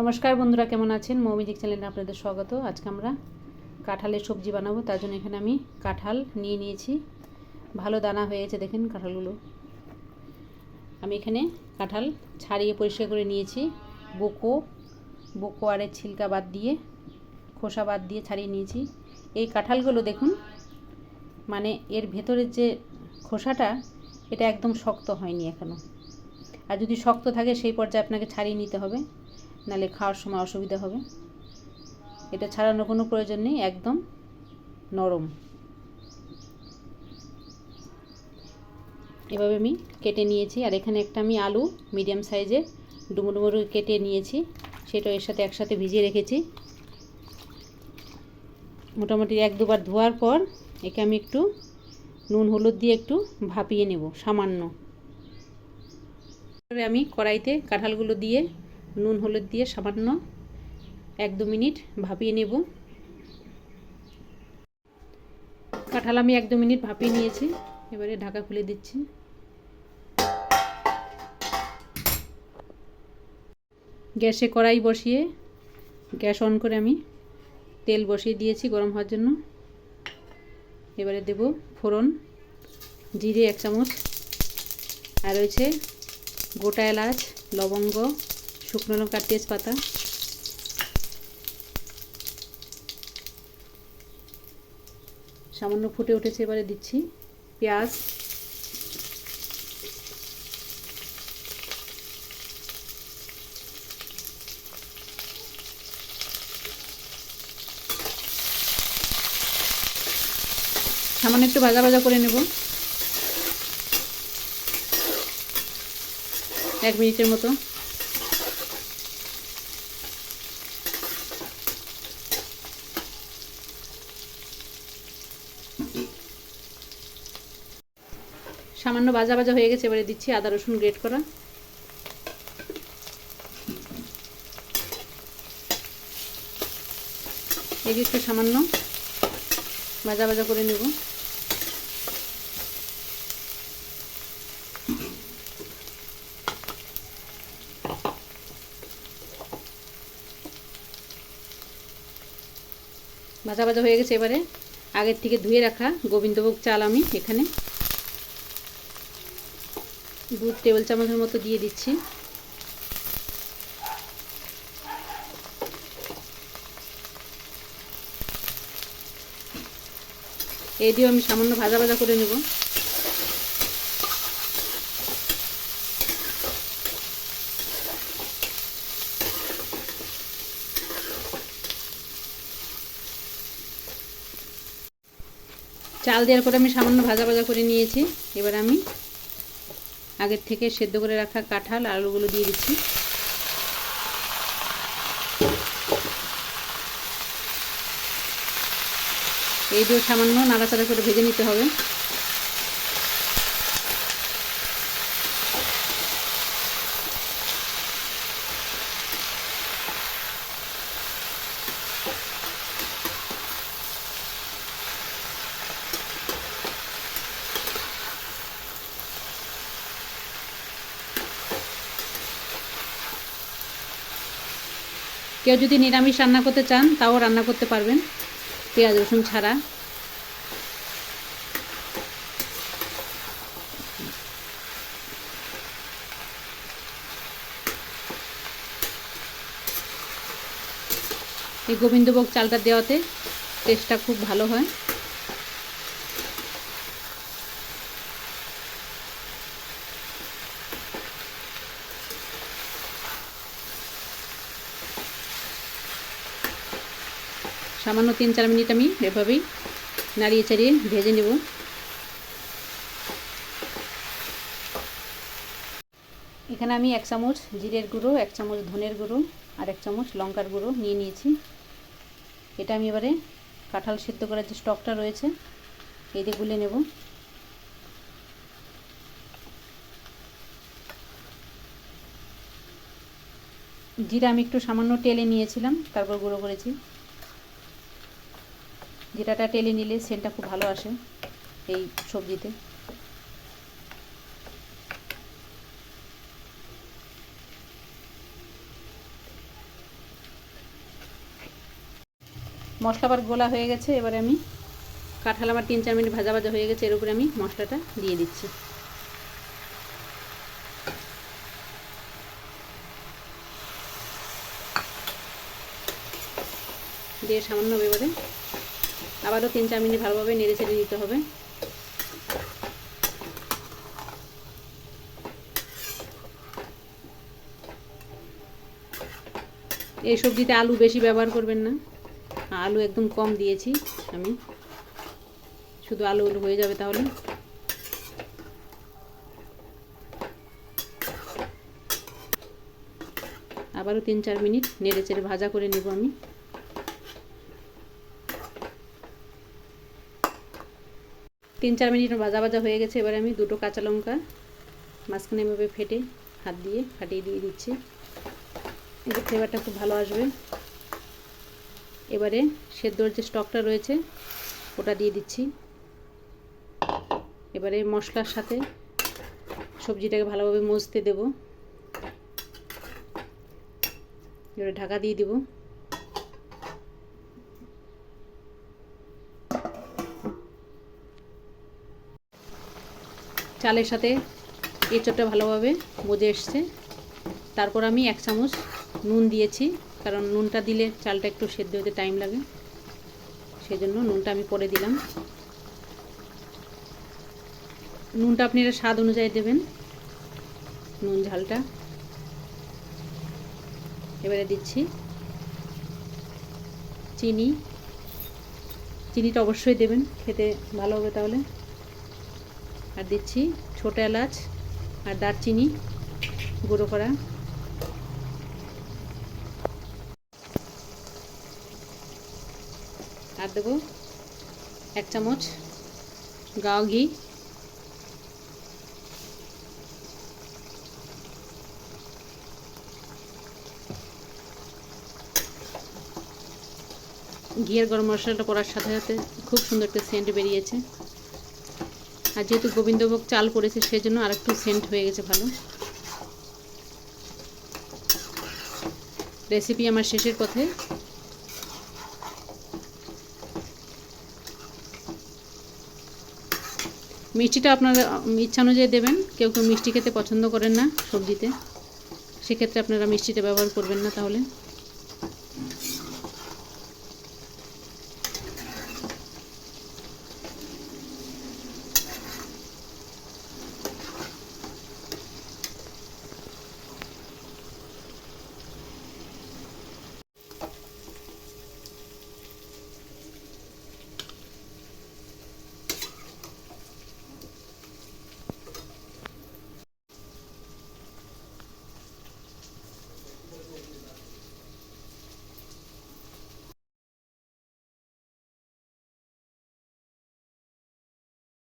নমস্কার বন্ধুরা, কেমন আছেন? মৌমিদিক চ্যানেলে আপনাদের স্বাগত। আজকে আমরা কাঁঠালের সবজি বানাবো। তার জন্য এখানে আমি কাঁঠাল নিয়ে নিয়েছি। ভালো দানা হয়েছে, দেখেন কাঁঠালগুলো। আমি এখানে কাঁঠাল ছাড়িয়ে পরিষ্কার করে নিয়েছি। বোকো আর ছিলকা বাদ দিয়ে, খোসা বাদ দিয়ে ছাড়িয়ে নিয়েছি। এই কাঁঠালগুলো দেখুন, মানে এর ভেতরের যে খোসাটা, এটা একদম শক্ত হয়নি এখনও। আর যদি শক্ত থাকে সেই পর্যায়ে আপনাকে ছাড়িয়ে নিতে হবে, নাহলে খাওয়ার সময় অসুবিধা হবে। এটা ছাড়ানোর কোনো প্রয়োজন নেই, একদম নরম। এভাবে আমি কেটে নিয়েছি। আর এখানে একটা আমি আলু মিডিয়াম সাইজে ডুমো ডুমো কেটে নিয়েছি, সেটা এর সাথে একসাথে ভিজিয়ে রেখেছি। মোটামুটি এক দুবার ধোয়ার পর একে আমি একটু নুন হলুদ দিয়ে একটু ভাপিয়ে নেব সামান্য। আমি কড়াইতে কাঁঠালগুলো দিয়ে নুন হলুদ দিয়ে সামান্য 1-2 মিনিট ভাপিয়ে নেব। কাঁঠাল আমি 1-2 মিনিট ভাপিয়ে নিয়েছি। এবারে ঢাকা খুলে দিচ্ছি। গ্যাসে কড়াই বসিয়ে গ্যাস অন করে আমি তেল বসিয়ে দিয়েছি গরম হওয়ার জন্য। এবারে দেব ফোড়ন, জিরে 1 চামচ, আর রয়েছে গোটা এলাচ, লবঙ্গ, শুকনো লঙ্কা, তেজপাতা। সামান্য ফুটে উঠেছে, এবারে দিচ্ছি পেঁয়াজ, সামান্য একটু ভাজা ভাজা করে নেব 1 মিনিটের মতো। সামান্য ভাজা ভাজা হয়ে গেছে, এবারে দিচ্ছি আদা রসুন গ্রেট করা। এই যে একটু সামান্য ভাজা ভাজা করে নেব। ভাজা ভাজা হয়ে গেছে, এবারে আগের থেকে ধুয়ে রাখা গোবিন্দভোগ চাল আমি এখানে 2 টেবিল চামচের মতো দিয়ে দিচ্ছি। এই দিয়ে আমি সামান্য ভাজা ভাজা করে নেব। চাল দেওয়ার পরে আমি সামান্য ভাজা ভাজা করে নিয়েছি। এবার আমি আগের থেকে সেদ্ধ করে রাখা কাঁঠাল আলুগুলো দিয়ে দিচ্ছি। এই দিয়ে সামান্য নাড়াচাড়া করে ভেজে নিতে হবে। কেউ যদি নিরামিষ রান্না করতে চান তাও রান্না করতে পারবেন, পেঁয়াজ রসুন ছাড়া। এই গোবিন্দভোগ চালটা দেওয়াতে টেস্টটা খুব ভালো হয়। সামান্য 3-4 মিনিট আমি এভাবেই নাড়িয়ে চাড়িয়ে ভেজে নেব। এখানে আমি 1 চামচ জিরের গুঁড়ো, 1 চামচ ধনের গুঁড়ো আর 1 চামচ লঙ্কার গুঁড়ো নিয়ে নিয়েছি। এটা আমি এবারে কাঁঠাল সিদ্ধ করার যে স্টকটা রয়েছে এই দিয়ে গুলে নেব। জিরা আমি একটু সামান্য টেলে নিয়েছিলাম, তারপর গুঁড়ো করেছি। জিরাটা টেলে নিলে সেন্টটা খুব ভালো আসে এই সবজিতে। মশলা আবার গোলা হয়ে গেছে। এবারে আমি কাঁঠাল আমার 3-4 মিনিট ভাজা ভাজা হয়ে গেছে, এর উপরে আমি মশলাটা দিয়ে দিচ্ছি। দিয়ে সামান্য এবারে আবারও 3-4 মিনিট ভালোভাবে নেড়ে চেড়ে দিতে হবে। এই সবজিতে আলু বেশি ব্যবহার করবেন না, আলু একদম কম দিয়েছি আমি, শুধু আলু হয়ে যাবে তাহলে। আবারও 3-4 মিনিট নেড়ে চেড়ে ভাজা করে নেব আমি। তিন চার মিনিট ভাজা ভাজা হয়ে গেছে। এবারে আমি 2টো কাঁচা লঙ্কা মাঝখানে এভাবে ফেটে হাত দিয়ে ফাটিয়ে দিয়ে দিচ্ছি, এতে ফ্লেভারটা খুব ভালো আসবে। এবারে সেদ্ধর যে স্টকটা রয়েছে ওটা দিয়ে দিচ্ছি। এবারে মশলার সাথে সবজিটাকে ভালোভাবে মজতে দেব। এবারে ঢাকা দিয়ে দেব। চালের সাথে এঁচোড়টা ভালোভাবে মজে এসছে। তারপর আমি 1 চামচ নুন দিয়েছি, কারণ নুনটা দিলে চালটা একটু সেদ্ধ হতে টাইম লাগে, সেজন্য নুনটা আমি পরে দিলাম। নুনটা আপনারা স্বাদ অনুযায়ী দেবেন, নুন ঝালটা। এবারে দিচ্ছি চিনিটা অবশ্যই দেবেন, খেতে ভালো হবে তাহলে। আর দিচ্ছি ছোট এলাচ আর দারচিনি গুঁড়ো করা। আর দেবো 1 চামচ গাও ঘি। ঘিয়ের গরম মশলাটা পড়ার সাথে সাথে খুব সুন্দর একটা সেন্ট বেরিয়েছে। আর যেহেতু গোবিন্দভোগ চাল পড়েছে সেজন্য আর একটু সেন্ট হয়ে গেছে ভালো। রেসিপি আমার শেষের পথে। মিষ্টিটা আপনারা ইচ্ছা অনুযায়ী দেবেন। কেউ কেউ মিষ্টি খেতে পছন্দ করেন না সবজিতে, সেক্ষেত্রে আপনারা মিষ্টিটা ব্যবহার করবেন না তাহলে।